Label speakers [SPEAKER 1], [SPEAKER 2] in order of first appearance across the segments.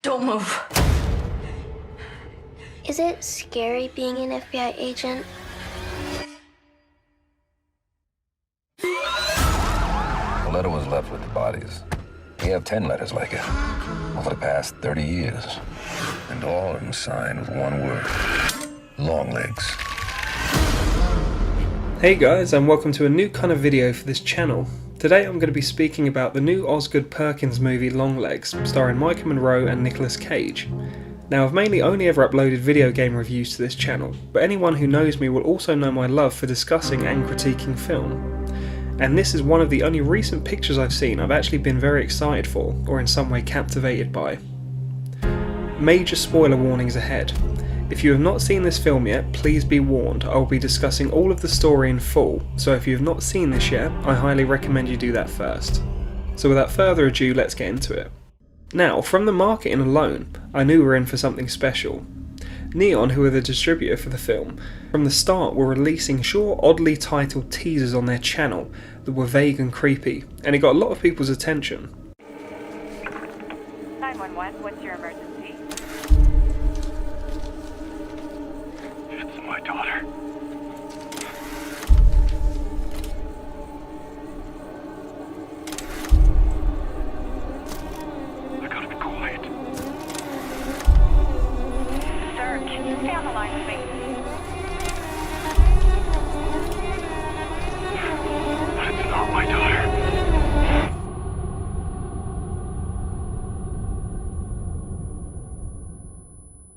[SPEAKER 1] Don't move.
[SPEAKER 2] Is it scary being an FBI agent?
[SPEAKER 3] The letter was left with the bodies. We have 10 letters like it over the past 30 years. And all of them signed with one word: Longlegs.
[SPEAKER 4] Hey guys, and welcome to a new kind of video for this channel. Today I'm going to be speaking about the new Osgood Perkins movie Longlegs, starring Micah Monroe and Nicolas Cage. Now, I've mainly only ever uploaded video game reviews to this channel, but anyone who knows me will also know my love for discussing and critiquing film. And this is one of the only recent pictures I've seen I've actually been very excited for, or in some way captivated by. Major spoiler warnings ahead. If you have not seen this film yet, please be warned, I will be discussing all of the story in full, so if you have not seen this yet, I highly recommend you do that first. So without further ado, let's get into it. Now, from the marketing alone, I knew we were in for something special. Neon, who are the distributor for the film, from the start were releasing short, oddly titled teasers on their channel that were vague and creepy, and it got a lot of people's attention.
[SPEAKER 5] 911, what's your emergency?
[SPEAKER 3] It's my daughter. I gotta be quiet.
[SPEAKER 5] Sir, can you stay on the line with me?
[SPEAKER 3] But it's not my daughter.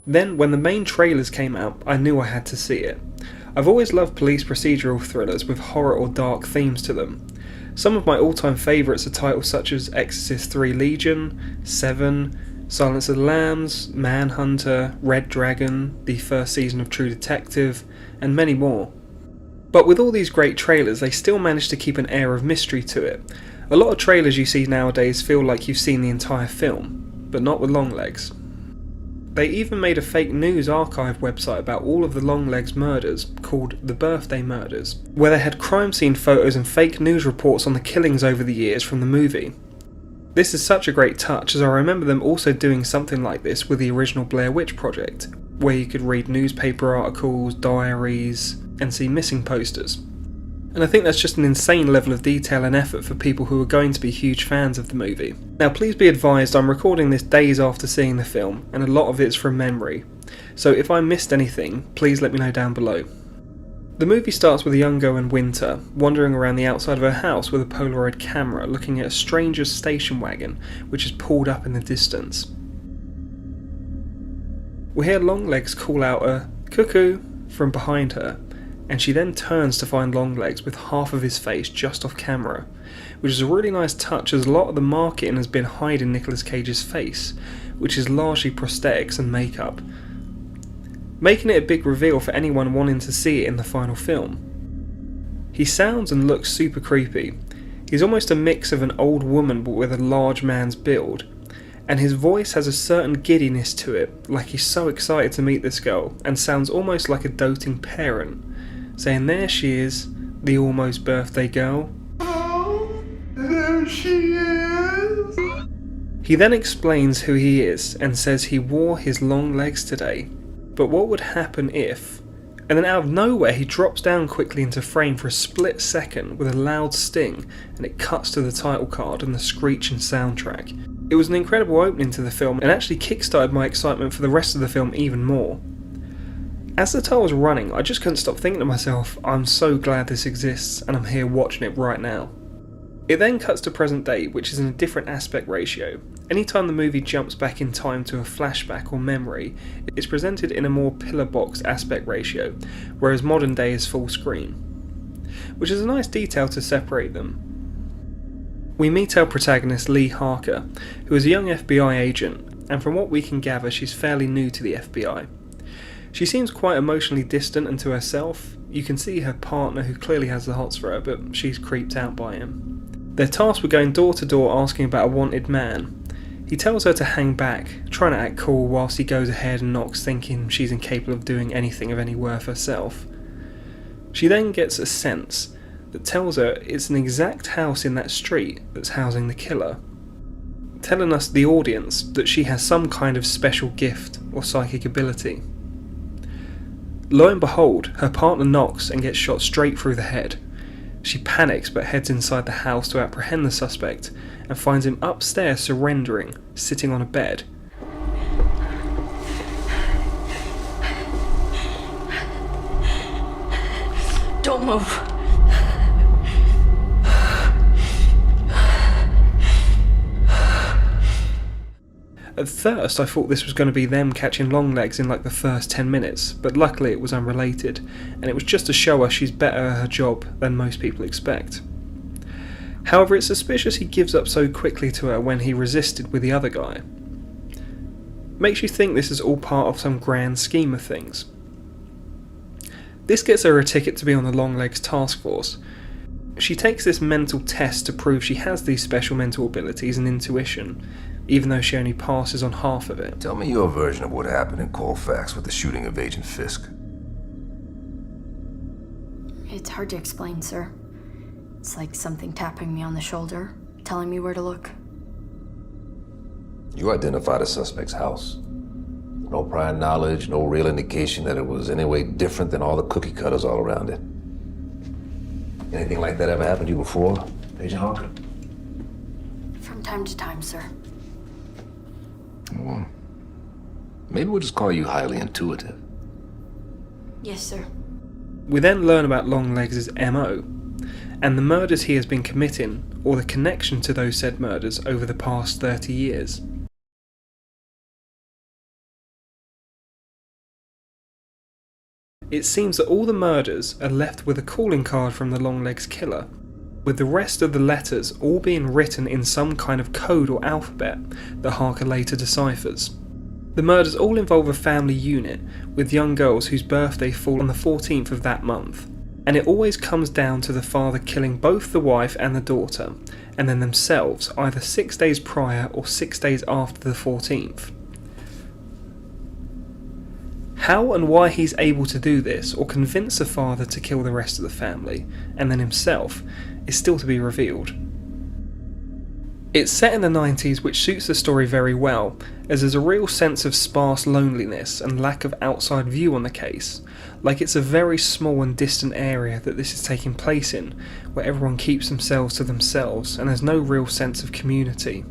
[SPEAKER 4] Then, when the main trailers came out, I knew I had to see it. I've always loved police procedural thrillers with horror or dark themes to them. Some of my all-time favourites are titles such as Exorcist III Legion, Seven, Silence of the Lambs, Manhunter, Red Dragon, the first season of True Detective, and many more. But with all these great trailers, they still manage to keep an air of mystery to it. A lot of trailers you see nowadays feel like you've seen the entire film, but not with Longlegs. They even made a fake news archive website about all of the Longlegs murders, called The Birthday Murders, where they had crime scene photos and fake news reports on the killings over the years from the movie. This is such a great touch, as I remember them also doing something like this with the original Blair Witch Project, where you could read newspaper articles, diaries, and see missing posters. And I think that's just an insane level of detail and effort for people who are going to be huge fans of the movie. Now, please be advised I'm recording this days after seeing the film, and a lot of it's from memory, so if I missed anything, please let me know down below. The movie starts with a young girl in winter, wandering around the outside of her house with a Polaroid camera, looking at a stranger's station wagon, which is pulled up in the distance. We hear Longlegs call out a "cuckoo" from behind her, and she then turns to find Longlegs with half of his face just off camera, which is a really nice touch, as a lot of the marketing has been hiding Nicolas Cage's face, which is largely prosthetics and makeup, making it a big reveal for anyone wanting to see it in the final film. He sounds and looks super creepy. He's almost a mix of an old woman but with a large man's build, and his voice has a certain giddiness to it, like he's so excited to meet this girl, and sounds almost like a doting parent, saying there she is, the almost birthday girl.
[SPEAKER 6] Oh, there she is.
[SPEAKER 4] He then explains who he is and says he wore his long legs today. But what would happen if... And then out of nowhere he drops down quickly into frame for a split second with a loud sting, and it cuts to the title card and the screeching soundtrack. It was an incredible opening to the film and actually kickstarted my excitement for the rest of the film even more. As the title was running, I just couldn't stop thinking to myself, I'm so glad this exists and I'm here watching it right now. It then cuts to present day, which is in a different aspect ratio. Anytime the movie jumps back in time to a flashback or memory, it's presented in a more pillar box aspect ratio, whereas modern day is full screen, which is a nice detail to separate them. We meet our protagonist Lee Harker, who is a young FBI agent, and from what we can gather she's fairly new to the FBI. She seems quite emotionally distant and to herself. You can see her partner, who clearly has the hots for her, but she's creeped out by him. They're tasked with going door to door asking about a wanted man. He tells her to hang back, trying to act cool whilst he goes ahead and knocks, thinking she's incapable of doing anything of any worth herself. She then gets a sense that tells her it's an exact house in that street that's housing the killer. telling us, the audience, that she has some kind of special gift or psychic ability. Lo and behold, her partner knocks and gets shot straight through the head. She panics but heads inside the house to apprehend the suspect and finds him upstairs surrendering, sitting on a bed.
[SPEAKER 1] Don't move.
[SPEAKER 4] At first I thought this was going to be them catching Longlegs in like the first 10 minutes, but luckily it was unrelated, and it was just to show us she's better at her job than most people expect. However, it's suspicious he gives up so quickly to her when he resisted with the other guy. Makes you think this is all part of some grand scheme of things. This gets her a ticket to be on the Longlegs task force. She takes this mental test to prove she has these special mental abilities and intuition, even though she only passes on half of it.
[SPEAKER 3] Tell me your version of what happened in Colfax with the shooting of Agent Fisk.
[SPEAKER 1] It's hard to explain, sir. It's like something tapping me on the shoulder, telling me where to look.
[SPEAKER 3] You identified a suspect's house. No prior knowledge, no real indication that it was any way different than all the cookie cutters all around it. Anything like that ever happened to you before, Agent Harker?
[SPEAKER 1] From time to time, sir.
[SPEAKER 3] Well, maybe we'll just call you highly intuitive.
[SPEAKER 1] Yes, sir.
[SPEAKER 4] We then learn about Longlegs' MO, and the murders he has been committing, or the connection to those said murders over the past 30 years. It seems that all the murders are left with a calling card from the Longlegs killer, with the rest of the letters all being written in some kind of code or alphabet that Harker later deciphers. The murders all involve a family unit, with young girls whose birthday fall on the 14th of that month, and it always comes down to the father killing both the wife and the daughter, and then themselves either 6 days prior or 6 days after the 14th. How and why he's able to do this, or convince the father to kill the rest of the family, and then himself, is still to be revealed. It's set in the 90s, which suits the story very well, as there's a real sense of sparse loneliness and lack of outside view on the case, like it's a very small and distant area that this is taking place in, where everyone keeps themselves to themselves and there's no real sense of community.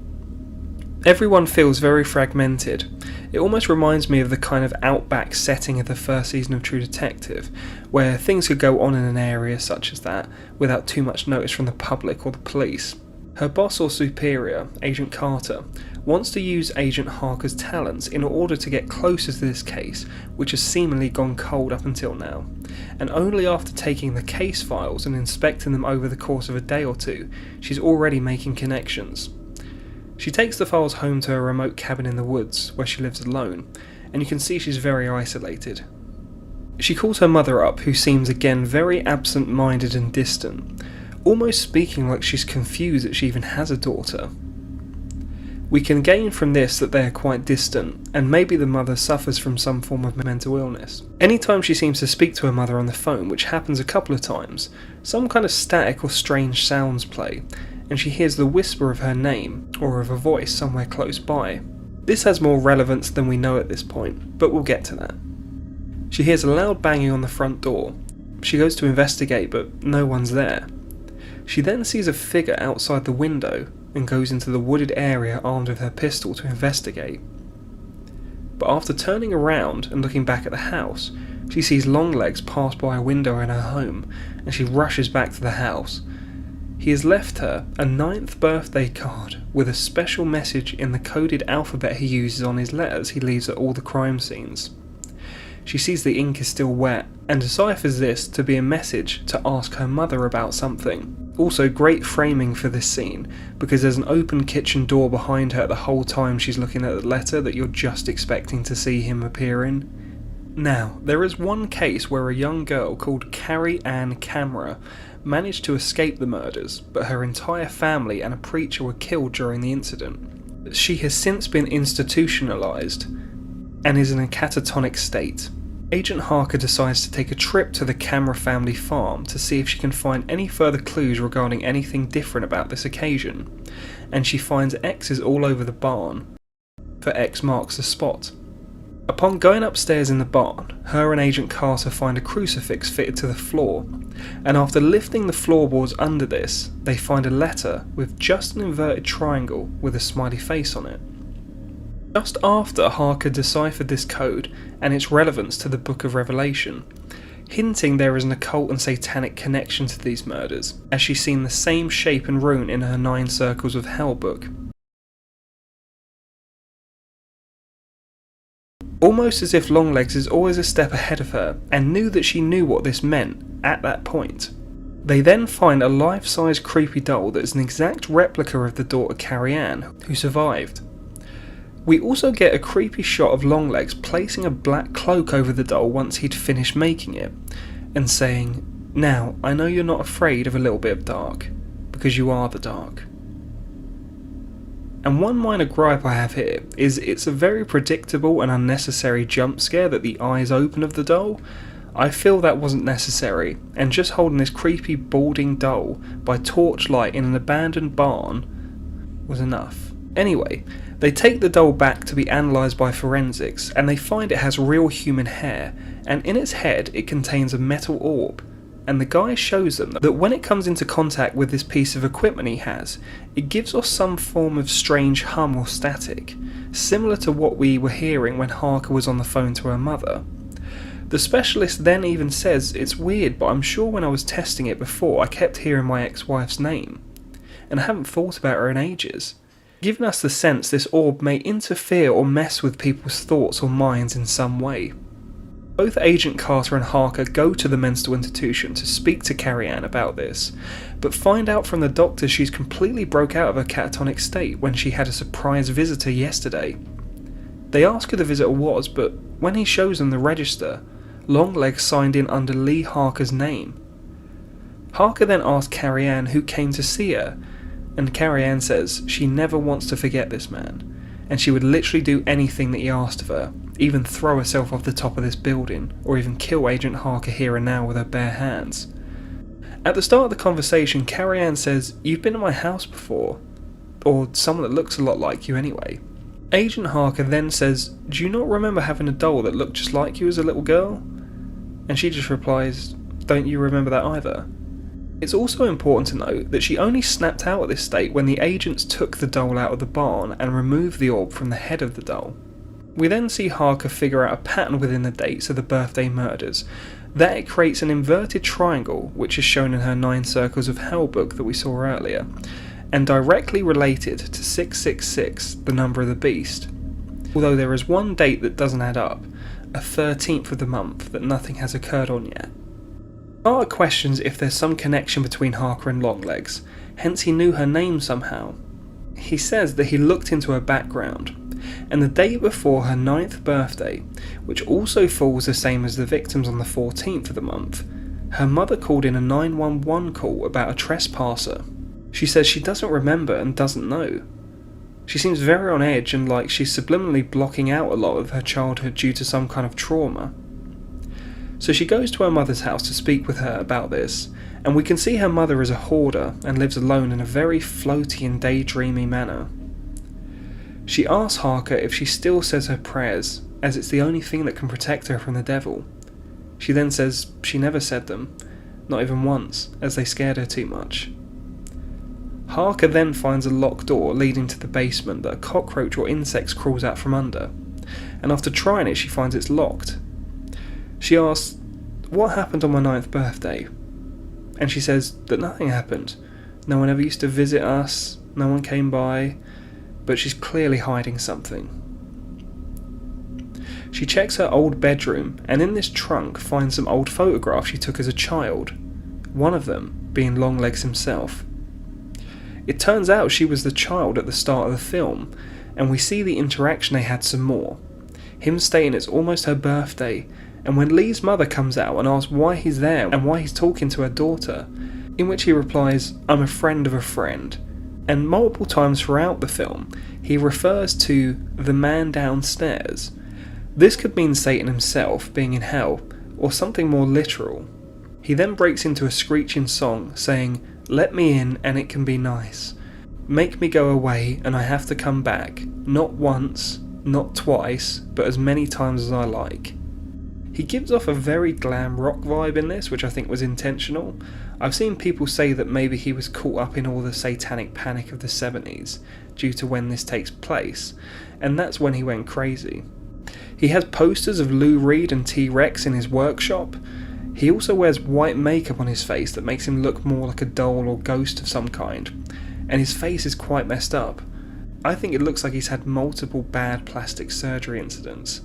[SPEAKER 4] Everyone feels very fragmented. It almost reminds me of the kind of outback setting of the first season of True Detective, where things could go on in an area such as that without too much notice from the public or the police. Her boss or superior, Agent Carter, wants to use Agent Harker's talents in order to get closer to this case, which has seemingly gone cold up until now, and only after taking the case files and inspecting them over the course of a day or two, she's already making connections. She takes the files home to a remote cabin in the woods, where she lives alone, and you can see she's very isolated. She calls her mother up, who seems again very absent-minded and distant, almost speaking like she's confused that she even has a daughter. We can gain from this that they are quite distant, and maybe the mother suffers from some form of mental illness. Anytime she seems to speak to her mother on the phone, which happens a couple of times, some kind of static or strange sounds play, and she hears the whisper of her name, or of a voice somewhere close by. This has more relevance than we know at this point, but we'll get to that. She hears a loud banging on the front door. She goes to investigate, but no one's there. She then sees a figure outside the window, and goes into the wooded area armed with her pistol to investigate. But after turning around and looking back at the house, she sees Longlegs pass by a window in her home, and she rushes back to the house. He has left her a 9th birthday card with a special message in the coded alphabet he uses on his letters he leaves at all the crime scenes. She sees the ink is still wet and deciphers this to be a message to ask her mother about something. Also great framing for this scene, because there's an open kitchen door behind her the whole time she's looking at the letter that you're just expecting to see him appear in. Now, there is one case where a young girl called Carrie Ann Camera managed to escape the murders, but her entire family and a preacher were killed during the incident. She has since been institutionalized and is in a catatonic state. Agent Harker decides to take a trip to the Camera family farm to see if she can find any further clues regarding anything different about this occasion, and she finds X's all over the barn, for X marks the spot. Upon going upstairs in the barn, her and Agent Carter find a crucifix fitted to the floor, and after lifting the floorboards under this, they find a letter with just an inverted triangle with a smiley face on it. Just after Harker deciphered this code and its relevance to the Book of Revelation, hinting there is an occult and satanic connection to these murders, as she's seen the same shape and rune in her 9 Circles of Hell book. Almost as if Longlegs is always a step ahead of her and knew that she knew what this meant at that point. They then find a life-size creepy doll that is an exact replica of the daughter Carrie Ann, who survived. We also get a creepy shot of Longlegs placing a black cloak over the doll once he'd finished making it, and saying, "Now, I know you're not afraid of a little bit of dark, because you are the dark." And one minor gripe I have here is it's a very predictable and unnecessary jump scare that the eyes open of the doll. I feel that wasn't necessary, and just holding this creepy balding doll by torchlight in an abandoned barn was enough. Anyway, they take the doll back to be analysed by forensics, and they find it has real human hair, and in its head it contains a metal orb. And the guy shows them that when it comes into contact with this piece of equipment he has, it gives off some form of strange hum or static, similar to what we were hearing when Harker was on the phone to her mother. The specialist then even says, "It's weird, but I'm sure when I was testing it before I kept hearing my ex-wife's name, and I haven't thought about her in ages," giving us the sense this orb may interfere or mess with people's thoughts or minds in some way. Both Agent Carter and Harker go to the mental institution to speak to Carrie Ann about this, but find out from the doctor she's completely broke out of her catatonic state when she had a surprise visitor yesterday. They ask who the visitor was, but when he shows them the register, Longlegs signed in under Lee Harker's name. Harker then asks Carrie Ann who came to see her, and Carrie Ann says she never wants to forget this man, and she would literally do anything that he asked of her, even throw herself off the top of this building, or even kill Agent Harker here and now with her bare hands. At the start of the conversation, Carrie Ann says, "You've been at my house before," or someone that looks a lot like you anyway. Agent Harker then says, "Do you not remember having a doll that looked just like you as a little girl?" And she just replies, "Don't you remember that either?" It's also important to note that she only snapped out at this state when the agents took the doll out of the barn and removed the orb from the head of the doll. We then see Harker figure out a pattern within the dates of the birthday murders, that it creates an inverted triangle, which is shown in her 9 Circles of Hell book that we saw earlier, and directly related to 666, the number of the beast. Although there is one date that doesn't add up, a 13th of the month that nothing has occurred on yet. Carter questions if there's some connection between Harker and Longlegs, hence he knew her name somehow. He says that he looked into her background, and the day before her 9th birthday, which also falls the same as the victims on the 14th of the month, her mother called in a 911 call about a trespasser. She says she doesn't remember and doesn't know. She seems very on edge and like she's subliminally blocking out a lot of her childhood due to some kind of trauma. So she goes to her mother's house to speak with her about this, and we can see her mother is a hoarder and lives alone in a very floaty and daydreamy manner. She asks Harker if she still says her prayers, as it's the only thing that can protect her from the devil. She then says she never said them, not even once, as they scared her too much. Harker then finds a locked door leading to the basement that a cockroach or insect crawls out from under, and after trying it she finds it's locked. She asks, "What happened on my 9th birthday?" And she says that nothing happened. No one ever used to visit us, no one came by, but she's clearly hiding something. She checks her old bedroom, and in this trunk finds some old photographs she took as a child, one of them being Longlegs himself. It turns out she was the child at the start of the film, and we see the interaction they had some more. Him stating it's almost her birthday, and when Lee's mother comes out and asks why he's there and why he's talking to her daughter, in which he replies, "I'm a friend of a friend." And multiple times throughout the film, he refers to the man downstairs. This could mean Satan himself being in hell, or something more literal. He then breaks into a screeching song saying, "Let me in and it can be nice," Make me go away and I have to come back. Not once, not twice, but as many times as I like. He gives off a very glam rock vibe in this, which I think was intentional. I've seen people say that maybe he was caught up in all the satanic panic of the 70s, due to when this takes place, and that's when he went crazy. He has posters of Lou Reed and T-Rex in his workshop. He also wears white makeup on his face that makes him look more like a doll or ghost of some kind, and his face is quite messed up. I think it looks like he's had multiple bad plastic surgery incidents,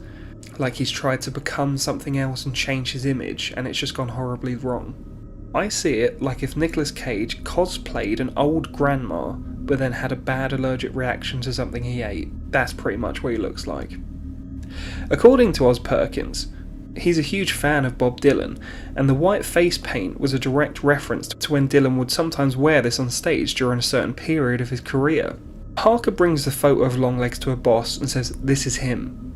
[SPEAKER 4] like he's tried to become something else and change his image, and it's just gone horribly wrong. I see it like if Nicolas Cage cosplayed an old grandma, but then had a bad allergic reaction to something he ate. That's pretty much what he looks like. According to Oz Perkins, he's a huge fan of Bob Dylan, and the white face paint was a direct reference to when Dylan would sometimes wear this on stage during a certain period of his career. Harker brings the photo of Longlegs to a boss and says this is him.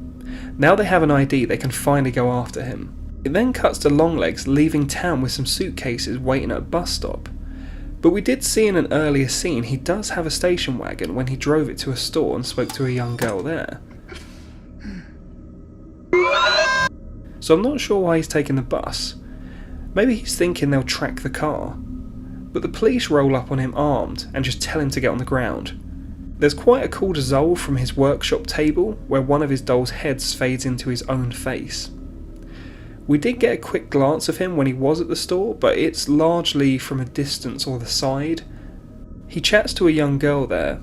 [SPEAKER 4] Now they have an ID, they can finally go after him. It then cuts to Longlegs leaving town with some suitcases waiting at a bus stop. But we did see in an earlier scene he does have a station wagon when he drove it to a store and spoke to a young girl there. So I'm not sure why he's taking the bus. Maybe he's thinking they'll track the car. But the police roll up on him armed and just tell him to get on the ground. There's quite a cool dissolve from his workshop table where one of his doll's heads fades into his own face. We did get a quick glance of him when he was at the store, but it's largely from a distance or the side. He chats to a young girl there,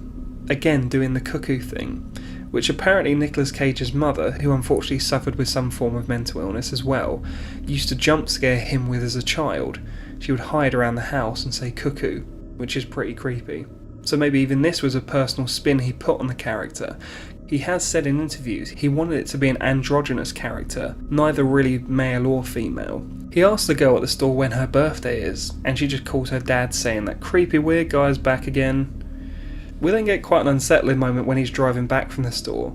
[SPEAKER 4] again doing the cuckoo thing, which apparently Nicolas Cage's mother, who unfortunately suffered with some form of mental illness as well, used to jump scare him with as a child. She would hide around the house and say cuckoo, which is pretty creepy. So maybe even this was a personal spin he put on the character. He has said in interviews he wanted it to be an androgynous character, neither really male or female. He asks the girl at the store when her birthday is, and she just calls her dad saying that creepy weird guy's back again. We then get quite an unsettling moment when he's driving back from the store.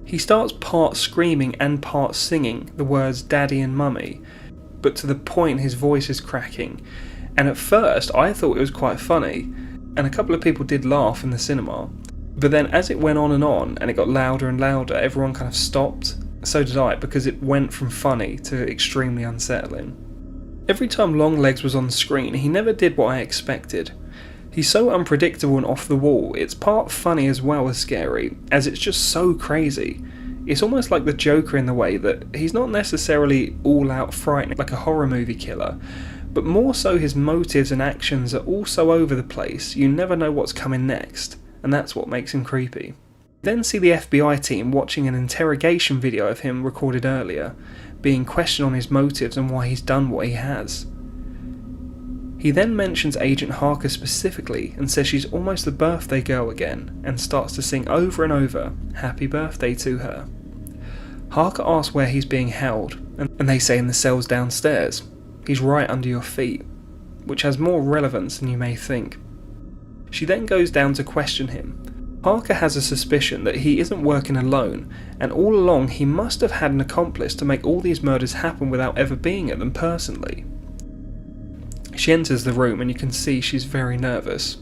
[SPEAKER 4] He starts part screaming and part singing the words daddy and mummy, but to the point his voice is cracking, and at first I thought it was quite funny, and a couple of people did laugh in the cinema. But then as it went on and it got louder and louder, everyone kind of stopped. So did I, because it went from funny to extremely unsettling. Every time Longlegs was on the screen, he never did what I expected. He's so unpredictable and off the wall, it's part funny as well as scary, as it's just so crazy. It's almost like the Joker in the way that he's not necessarily all out frightening like a horror movie killer, but more so his motives and actions are all so over the place, you never know what's coming next, and that's what makes him creepy. Then see the FBI team watching an interrogation video of him recorded earlier, being questioned on his motives and why he's done what he has. He then mentions Agent Harker specifically and says she's almost the birthday girl again, and starts to sing over and over, happy birthday to her. Harker asks where he's being held, and they say in the cells downstairs. He's right under your feet, which has more relevance than you may think. She then goes down to question him. Harker has a suspicion that he isn't working alone, and all along he must have had an accomplice to make all these murders happen without ever being at them personally. She enters the room and you can see she's very nervous.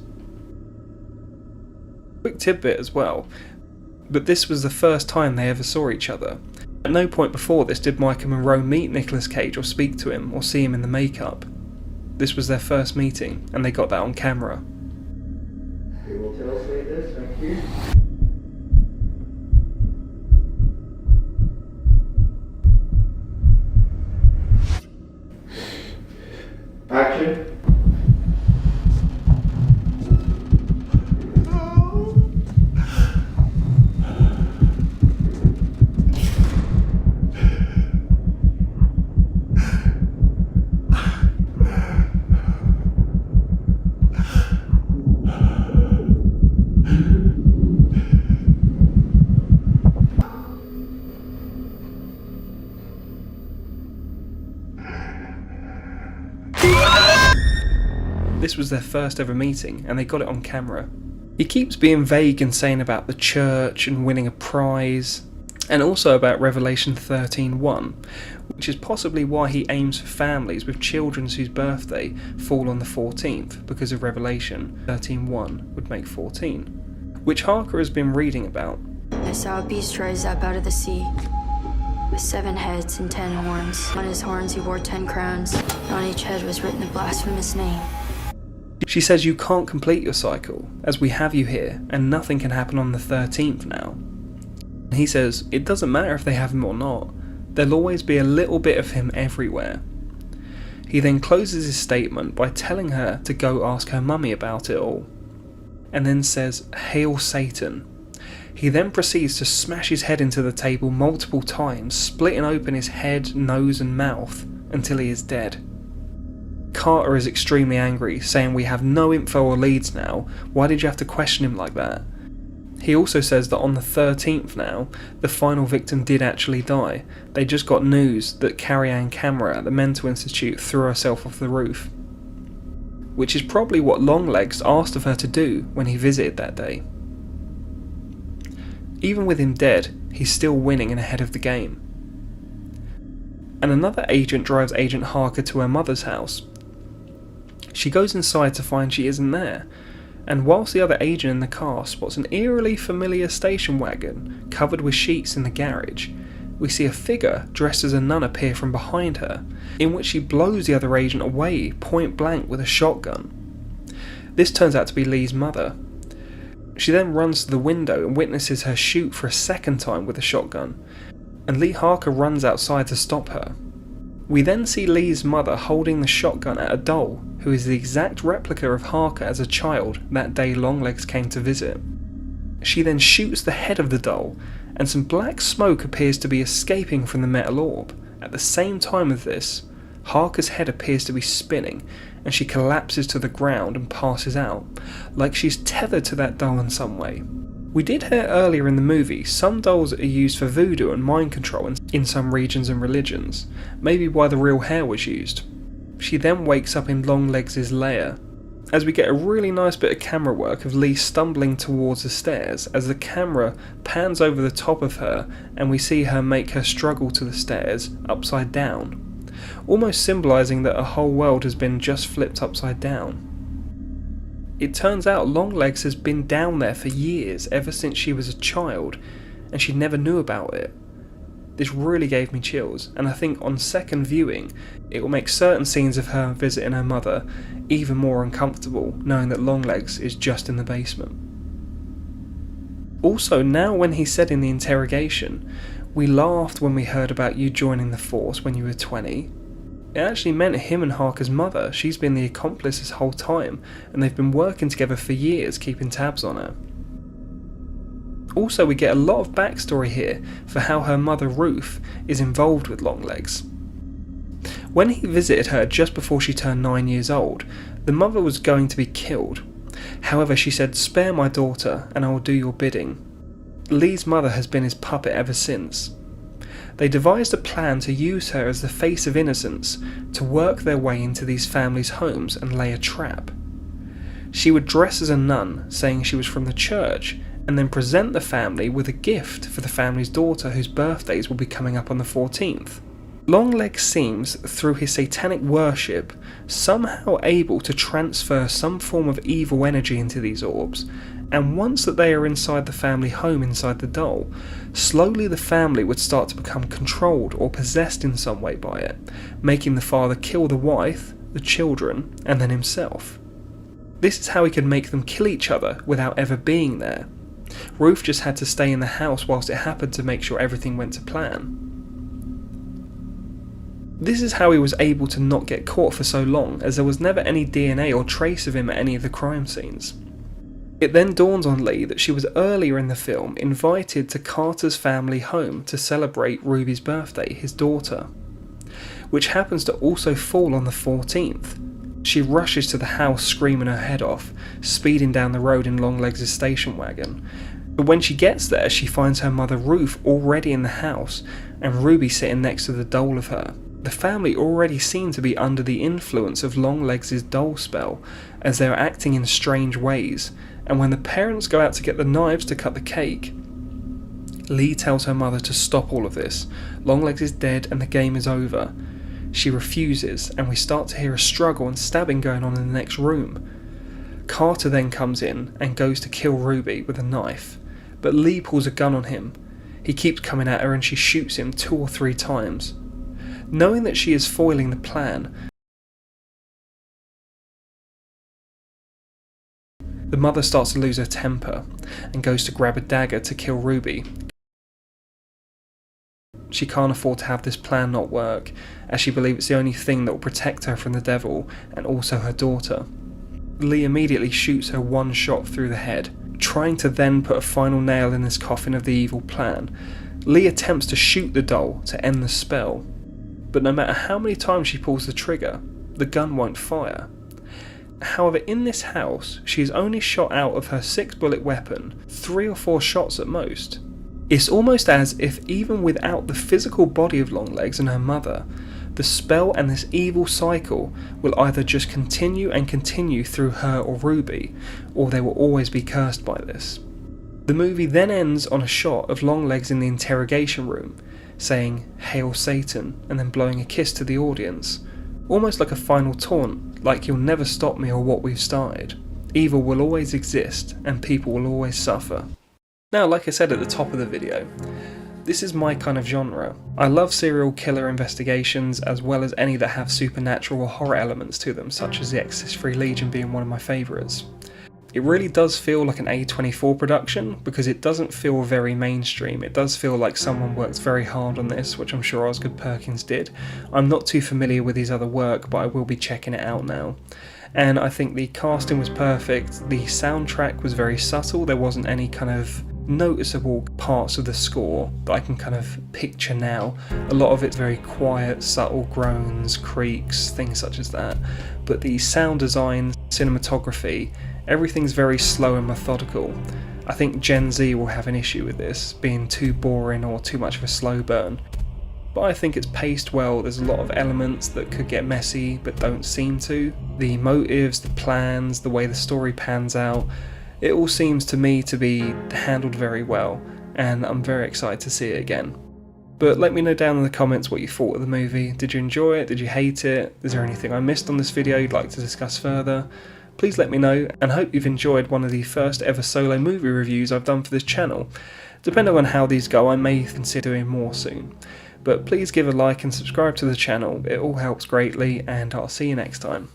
[SPEAKER 4] Quick tidbit as well, but this was the first time they ever saw each other. At no point before this did Micah Monroe meet Nicolas Cage or speak to him or see him in the makeup. This was their first meeting, and they got that on camera.
[SPEAKER 7] We will translate this, thank you. Action.
[SPEAKER 4] This was their first ever meeting, and they got it on camera. He keeps being vague and saying about the church and winning a prize, and also about Revelation 13:1, which is possibly why he aims for families with children whose birthday fall on the 14th, because of Revelation 13:1 would make 14, which Harker has been reading about.
[SPEAKER 1] I saw a beast rise up out of the sea, with 7 heads and 10 horns. On his horns he wore 10 crowns, and on each head was written a blasphemous name.
[SPEAKER 4] She says you can't complete your cycle, as we have you here, and nothing can happen on the 13th now. He says it doesn't matter if they have him or not, there'll always be a little bit of him everywhere. He then closes his statement by telling her to go ask her mummy about it all, and then says, "Hail Satan." He then proceeds to smash his head into the table multiple times, splitting open his head, nose and mouth until he is dead. Carter is extremely angry, saying we have no info or leads now, why did you have to question him like that? He also says that on the 13th now, the final victim did actually die. They just got news that Carrie-Anne Camera at the mental institute threw herself off the roof, which is probably what Longlegs asked of her to do when he visited that day. Even with him dead, he's still winning and ahead of the game. And another agent drives Agent Harker to her mother's house. She goes inside to find she isn't there, and whilst the other agent in the car spots an eerily familiar station wagon covered with sheets in the garage, we see a figure dressed as a nun appear from behind her, in which she blows the other agent away point blank with a shotgun. This turns out to be Lee's mother. She then runs to the window and witnesses her shoot for a second time with a shotgun, and Lee Harker runs outside to stop her. We then see Lee's mother holding the shotgun at a doll, who is the exact replica of Harker as a child that day Longlegs came to visit. She then shoots the head of the doll, and some black smoke appears to be escaping from the metal orb. At the same time as this, Harker's head appears to be spinning, and she collapses to the ground and passes out, like she's tethered to that doll in some way. We did hear earlier in the movie some dolls are used for voodoo and mind control in some regions and religions, maybe why the real hair was used. She then wakes up in Longlegs' lair, as we get a really nice bit of camera work of Lee stumbling towards the stairs as the camera pans over the top of her and we see her make her struggle to the stairs upside down, almost symbolising that her whole world has been just flipped upside down. It turns out Longlegs has been down there for years, ever since she was a child, and she never knew about it. This really gave me chills, and I think on second viewing, it will make certain scenes of her visiting her mother even more uncomfortable, knowing that Longlegs is just in the basement. Also, now when he said in the interrogation, "We laughed when we heard about you joining the force when you were 20, it actually meant him and Harker's mother. She's been the accomplice this whole time, and they've been working together for years, keeping tabs on her. Also, we get a lot of backstory here for how her mother Ruth is involved with Longlegs. When he visited her just before she turned 9 years old, the mother was going to be killed. However, she said, "Spare my daughter and I will do your bidding." Lee's mother has been his puppet ever since. They devised a plan to use her as the face of innocence to work their way into these families' homes and lay a trap. She would dress as a nun, saying she was from the church, and then present the family with a gift for the family's daughter whose birthdays will be coming up on the 14th. Longlegs seems, through his satanic worship, somehow able to transfer some form of evil energy into these orbs, and once that they are inside the family home inside the doll, slowly the family would start to become controlled or possessed in some way by it, making the father kill the wife, the children, and then himself. This is how he could make them kill each other without ever being there. Ruth just had to stay in the house whilst it happened to make sure everything went to plan. This is how he was able to not get caught for so long, as there was never any DNA or trace of him at any of the crime scenes. It then dawns on Lee that she was earlier in the film invited to Carter's family home to celebrate Ruby's birthday, his daughter, which happens to also fall on the 14th. She rushes to the house screaming her head off, speeding down the road in Longlegs' station wagon. But when she gets there, she finds her mother Ruth already in the house, and Ruby sitting next to the doll of her. The family already seem to be under the influence of Longlegs' doll spell, as they are acting in strange ways, and when the parents go out to get the knives to cut the cake, Lee tells her mother to stop all of this. Longlegs is dead and the game is over. She refuses, and we start to hear a struggle and stabbing going on in the next room. Carter then comes in and goes to kill Ruby with a knife, but Lee pulls a gun on him. He keeps coming at her and she shoots him 2 or 3 times. Knowing that she is foiling the plan, the mother starts to lose her temper and goes to grab a dagger to kill Ruby. She can't afford to have this plan not work, as she believes it's the only thing that will protect her from the devil and also her daughter. Lee immediately shoots her 1 shot through the head, trying to then put a final nail in this coffin of the evil plan. Lee attempts to shoot the doll to end the spell, but no matter how many times she pulls the trigger, the gun won't fire. However, in this house, she is only shot out of her 6-bullet weapon 3 or 4 shots at most. It's almost as if even without the physical body of Longlegs and her mother, the spell and this evil cycle will either just continue and continue through her or Ruby, or they will always be cursed by this. The movie then ends on a shot of Longlegs in the interrogation room, saying "Hail Satan" and then blowing a kiss to the audience, almost like a final taunt, like "You'll never stop me or what we've started. Evil will always exist and people will always suffer." Now, like I said at the top of the video, this is my kind of genre. I love serial killer investigations as well as any that have supernatural or horror elements to them, such as The Exorcist III Legion being one of my favourites. It really does feel like an A24 production because it doesn't feel very mainstream. It does feel like someone worked very hard on this, which I'm sure Osgood Perkins did. I'm not too familiar with his other work, but I will be checking it out now. And I think the casting was perfect. The soundtrack was very subtle. There wasn't any kind of noticeable parts of the score that I can kind of picture now. A lot of it's very quiet, subtle groans, creaks, things such as that. But the sound design, cinematography, everything's very slow and methodical. I think Gen Z will have an issue with this, being too boring or too much of a slow burn. But I think it's paced well. There's a lot of elements that could get messy but don't seem to. The motives, the plans, the way the story pans out, it all seems to me to be handled very well, and I'm very excited to see it again. But let me know down in the comments what you thought of the movie. Did you enjoy it? Did you hate it? Is there anything I missed on this video you'd like to discuss further? Please let me know, and I hope you've enjoyed one of the first ever solo movie reviews I've done for this channel. Depending on how these go, I may consider doing more soon. But please give a like and subscribe to the channel, it all helps greatly, and I'll see you next time.